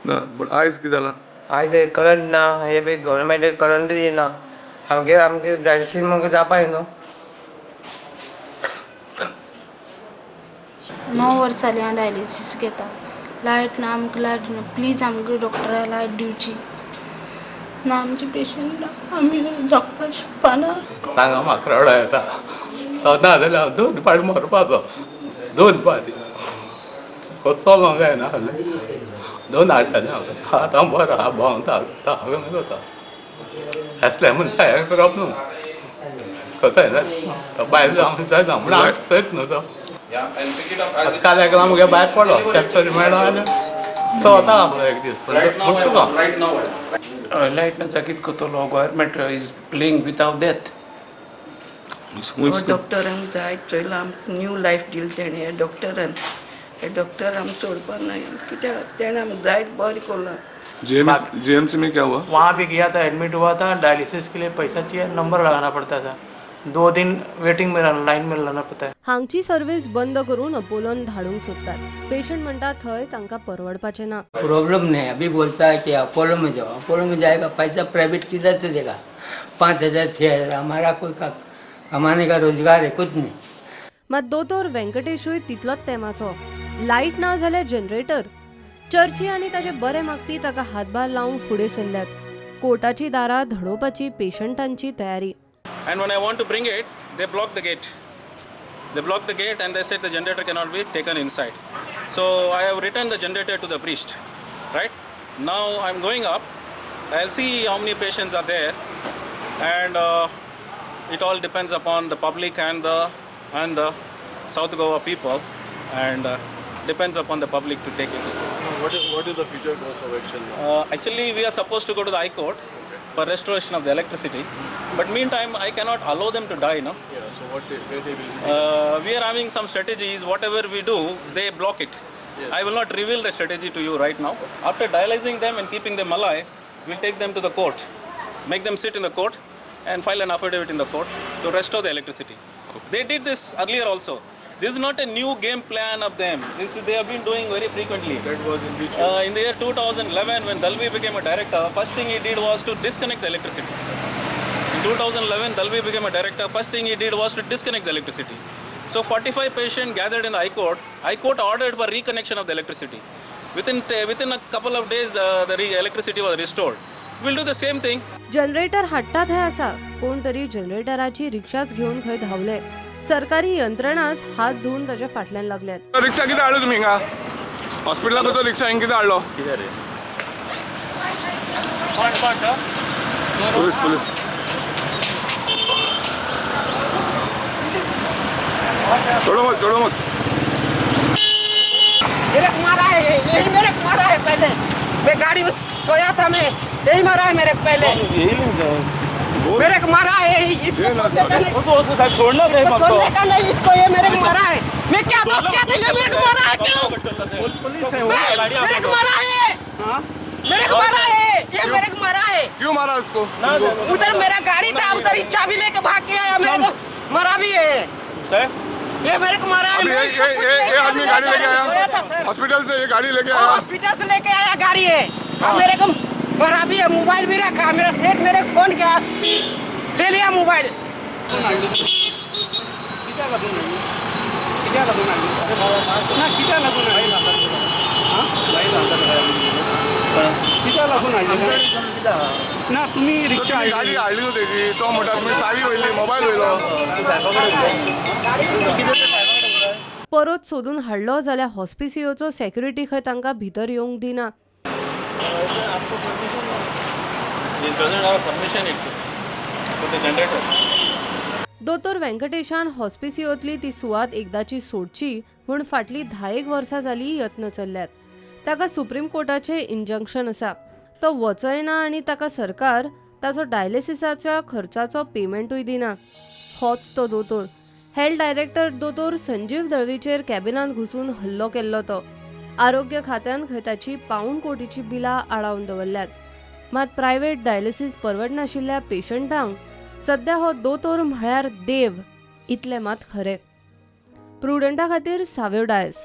ना पण आयज कितें जालां? आयज करंट ना, हे बी गव्हर्मेंट करंट दिना. आमगे डायलिसीस म्हाका जावपाक न्हू. 9 वर्स जालीं हांव डायलिसीस घेता. लायट ना, आमकां लायट ना. प्लीज आमकां डॉक्टरा लायट दिवची ना. आमचे पेशंट आमी जगपाक शकपाना. सांगा म्हाका रडो येता. ना जाल्यार हांव 2 फावटी मरपाचो. 2 फावटी चलोंक जायना जालें. 2 आयताले हांव. आतां बरो आहा, भोंवता, करता. असल्या मनशाक करप न्हू. कोताय ना तो भायर जावंक जायना म्हूण हांव चयत न्हू तो. काल एकलो मुगे भायर पडलो. कॅप्चर मेळ्ळो आनी तो वता आपलो एक दीस. पूण तुका लायट ना जाल्यार कितें करतलो? Government is playing without death. डॉक्टरांक जाय चोयला आमकां न्यू लायफ दिली तेणें हे डॉक्टरान. हे डॉक्टर आमकां सोडपाक ना. कित्याक तेणें आमकां जायत बरें कोरलां. जीएमसी में क्या हुआ? वहाँ भी गया था, एडमिट हुआ था. डायलिसिस के लिए पैसा चाहिए, नंबर लगाना पड़ता था. 2 दिन वेटिंग में लाइन में रहना पड़ता है. हांगची सर्व्हिस बंद करून अपोलोन धाडूंक सोदतात. पेशंट म्हणटा थंय तांकां परवडपाचें ना. प्रॉब्लम नहीं, अभी बोलता है कि अपोलो में जाओ. अपोलो में जाएगा, पैसा प्राइवेट किधर से देगा? 5,000 6,000. हमारा कोई कमाने का रोजगार है कुछ नहीं. मात दोतोर व्यंकटेशूय तितलोच तेमाचो. लायट ना जाल्यार जनरेटर. चर्ची आनी ताचे बरे मागपी ताका हातभार लावंक फुडें सरल्यात. कोर्टाची दारां धडोवपाची पेशंटांची तयारी. And when I want to bring it, they block the gate. They block the gate and they said the generator cannot be taken inside. So I have returned the generator to the priest. Right? Now I'm going up. I'll see how many patients are there, and it all depends upon the public and the South Goa people, and depends upon the public to take it. What is the future course of action? Actually, we are supposed to go to the High Court for restoration of the electricity, but meantime I cannot allow them to die, no? Yeah, so where they will be? We are having some strategies. Whatever we do, they block it. Yes. I will not reveal the strategy to you right now. After dialyzing them and keeping them alive, we'll take them to the court, make them sit in the court and file an affidavit in the court to restore the electricity. Okay. They did this earlier also. This is not a new game plan of them. They have been doing very frequently. That was in which in the year 2011, when Dalvi became a director, first thing he did was to disconnect the electricity. In 2011, Dalvi became a director. First thing he did was to disconnect the electricity. So 45 patients gathered in the High Court. High Court ordered for reconnection of the electricity. Within a couple of days, the electricity was restored. We'll do the same thing. Generator हाडटात हें आसा. कोण तरी जनरेटराची रिक्षाच घेवन खंय धांवले. सरकारी यंत्रणाच हात धुवन ताच्या फाटल्यान लागल्यात. रिक्षा कितें हाडलो तुमी हिंगा? हॉस्पिटलाक तो रिक्षा हिंगा कितें हाडलो? कितें रे? पुलीस छोड़ो मत. मेरे को मारा है, यही मेरे को मारा है पहले. मैं गाड़ी में सोया था, मैं यही मारा है मेरे को पहले. मेरे को मारा है, इसको छोड़ने का नहीं. उसको साहब छोड़ना नहीं, छोड़ने का नहीं, इसको ये मेरे को मारा है. मैं क्या दोस्त क्या था, ये मेरे को मारा है. क्यों? मेरे को मारा है. मेरे को मारा है, ये मेरे को मारा है. क्यों मारा उसको? उधर मेरा गाड़ी था, उधर ही चाबी लेके भाग के आया. मेरे को मारा भी है. ये मेरे को मारा है. ये आदमी गाड़ी लेके आया हॉस्पिटल से. ये गाड़ी लेके आया हॉस्पिटल से लेके आया गाड़ी है. अब मेरे को मारा भी है. मोबाइल भी रखा. मेरा सेठ मेरे को फोन किया, ले लिया मोबाइल. ना तुम्ही रिक्षा गाडी हाडली न्हू तेजी. तो म्हणटा तुमी चावी वयली, मोबायल वयलो. परत सोदून हाडलो जाल्यार हॉस्पिसियोचो सेक्युरिटी खंय तांकां भितर येवंक दिना. दोतोर व्यंकटेशान हॉस्पिसियोतली ती सुवात एकदाची सोडची म्हूण फाटली 10 वर्सां जाली यत्न चल्ल्यात. ताका सुप्रीम कोर्टाचें इंजंक्शन आसा. तो वचयना आनी ताका सरकार ताचो डायलिसिसाच्या खर्चाचो पेमेंटूय दिना. होच तो दोतोर. हेल्थ डायरेक्टर दोतोर संजीव दळवीचेर कॅबिनान घुसून हल्लो केल्लो तो. आरोग्य खात्यान खंय ताची £1 कोटीची बिलां आडावन दवरल्यात. मात प्रायव्हेट डायलिसीस परवडनाशिल्ल्या पेशंटांक सध्या हो दोतोर म्हळ्यार देव इतलें मात खरें. प्रुडंटा खातीर सावेव डायस.